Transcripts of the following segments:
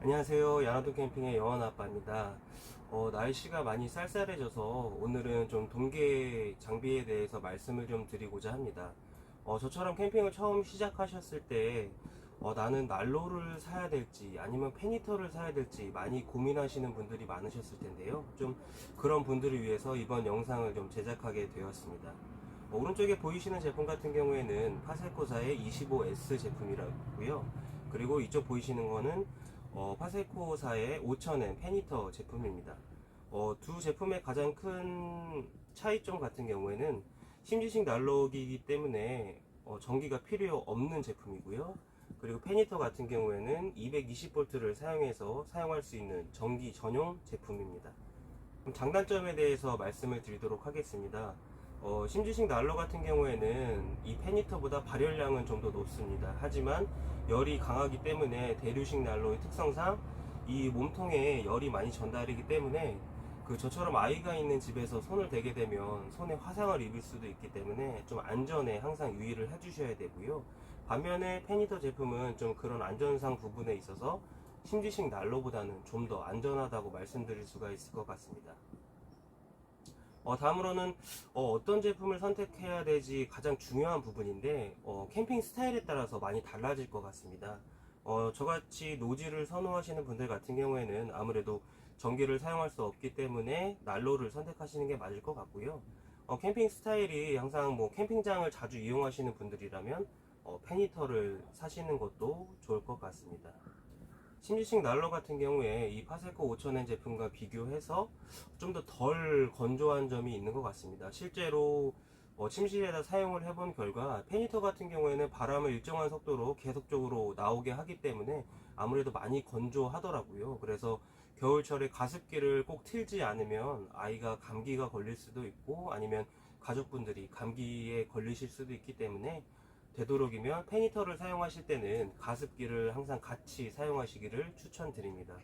안녕하세요. 양화동 캠핑의 영원 아빠입니다. 날씨가 많이 쌀쌀해져서 오늘은 좀 동계 장비에 대해서 말씀을 좀 드리고자 합니다. 저처럼 캠핑을 처음 시작하셨을 때 나는 난로를 사야 될지 아니면 페니터를 사야 될지 많이 고민하시는 분들이 많으셨을 텐데요. 좀 그런 분들을 위해서 이번 영상을 좀 제작하게 되었습니다. 오른쪽에 보이시는 제품 같은 경우에는 파세코사의 25S 제품이라고요. 그리고 이쪽 보이시는 거는 파세코사의 5000M 페니터 제품입니다. 두 제품의 가장 큰 차이점 같은 경우에는 심지식 난로기이기 때문에 전기가 필요 없는 제품이고요. 그리고 페니터 같은 경우에는 220V를 사용해서 사용할 수 있는 전기 전용 제품입니다. 그럼 장단점에 대해서 말씀을 드리도록 하겠습니다. 심지식 난로 같은 경우에는 이 페니터보다 발열량은 좀 더 높습니다. 하지만 열이 강하기 때문에 대류식 난로의 특성상 이 몸통에 열이 많이 전달이기 때문에 저처럼 아이가 있는 집에서 손을 대게 되면 손에 화상을 입을 수도 있기 때문에 좀 안전에 항상 유의를 해주셔야 되고요. 반면에 페니터 제품은 좀 그런 안전상 부분에 있어서 심지식 난로보다는 좀 더 안전하다고 말씀드릴 수가 있을 것 같습니다. 다음으로는 어떤 제품을 선택해야 되지 가장 중요한 부분인데 캠핑 스타일에 따라서 많이 달라질 것 같습니다. 저같이 노지를 선호하시는 분들 같은 경우에는 아무래도 전기를 사용할 수 없기 때문에 난로를 선택하시는 게 맞을 것 같고요. 캠핑 스타일이 항상 뭐 캠핑장을 자주 이용하시는 분들이라면 페니터를 사시는 것도 좋을 것 같습니다. 심지식 난로 같은 경우에 이 파세코 5000N 제품과 비교해서 좀 더 덜 건조한 점이 있는 것 같습니다. 실제로 침실에다 사용을 해본 결과 페니터 같은 경우에는 바람을 일정한 속도로 계속적으로 나오게 하기 때문에 아무래도 많이 건조하더라고요. 그래서 겨울철에 가습기를 꼭 틀지 않으면 아이가 감기가 걸릴 수도 있고 아니면 가족분들이 감기에 걸리실 수도 있기 때문에 되도록이면 페니터를 사용하실 때는 가습기를 항상 같이 사용하시기를 추천드립니다.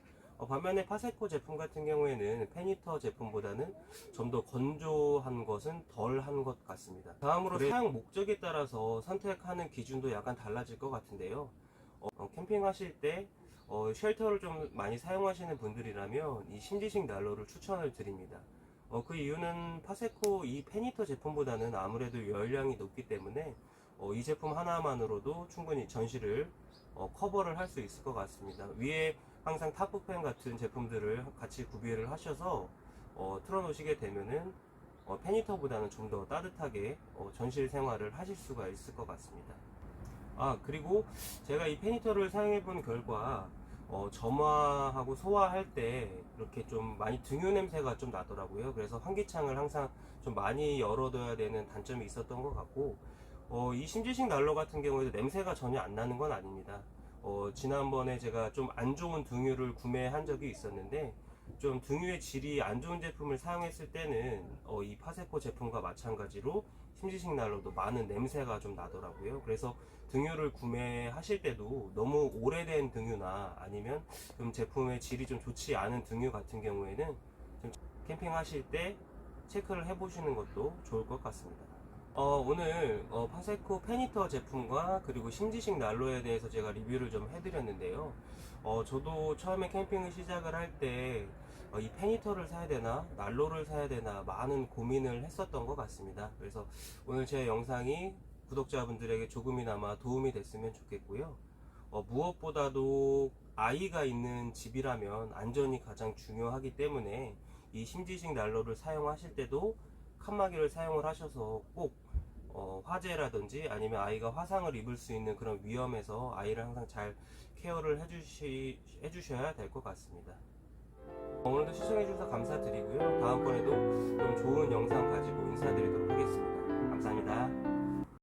반면에 파세코 제품 같은 경우에는 페니터 제품보다는 좀 더 건조한 것은 덜 한 것 같습니다. 다음으로 사용 목적에 따라서 선택하는 기준도 약간 달라질 것 같은데요. 캠핑하실 때 쉘터를 좀 많이 사용하시는 분들이라면 이 심지식 난로를 추천을 드립니다. 그 이유는 파세코 이 페니터 제품보다는 아무래도 열량이 높기 때문에 이 제품 하나만으로도 충분히 전시를 커버를 할 수 있을 것 같습니다. 위에 항상 타프팬 같은 제품들을 같이 구비를 하셔서 틀어 놓으시게 되면은 페니터보다는 좀 더 따뜻하게 전실 생활을 하실 수가 있을 것 같습니다. 그리고 제가 이 페니터를 사용해 본 결과 점화하고 소화할 때 이렇게 좀 많이 등유 냄새가 좀 나더라고요. 그래서 환기창을 항상 좀 많이 열어둬야 되는 단점이 있었던 것 같고 이 심지식 난로 같은 경우에도 냄새가 전혀 안 나는 건 아닙니다. 지난번에 제가 좀 안 좋은 등유를 구매한 적이 있었는데 좀 등유의 질이 안 좋은 제품을 사용했을 때는 이 파세코 제품과 마찬가지로 심지식 난로도 많은 냄새가 좀 나더라고요. 그래서 등유를 구매하실 때도 너무 오래된 등유나 아니면 좀 제품의 질이 좀 좋지 않은 등유 같은 경우에는 좀 캠핑하실 때 체크를 해보시는 것도 좋을 것 같습니다. 오늘 파세코 페니터 제품과 그리고 심지식 난로에 대해서 제가 리뷰를 좀 해드렸는데요. 저도 처음에 캠핑을 시작을 할 때 이 페니터를 사야 되나 난로를 사야 되나 많은 고민을 했었던 것 같습니다. 그래서 오늘 제 영상이 구독자분들에게 조금이나마 도움이 됐으면 좋겠고요. 무엇보다도 아이가 있는 집이라면 안전이 가장 중요하기 때문에 이 심지식 난로를 사용하실 때도 칸막이를 사용을 하셔서 꼭 화재라든지 아니면 아이가 화상을 입을 수 있는 그런 위험에서 아이를 항상 잘 케어를 해주셔야 될 것 같습니다. 오늘도 시청해주셔서 감사드리고요. 다음번에도 좀 좋은 영상 가지고 인사드리도록 하겠습니다. 감사합니다.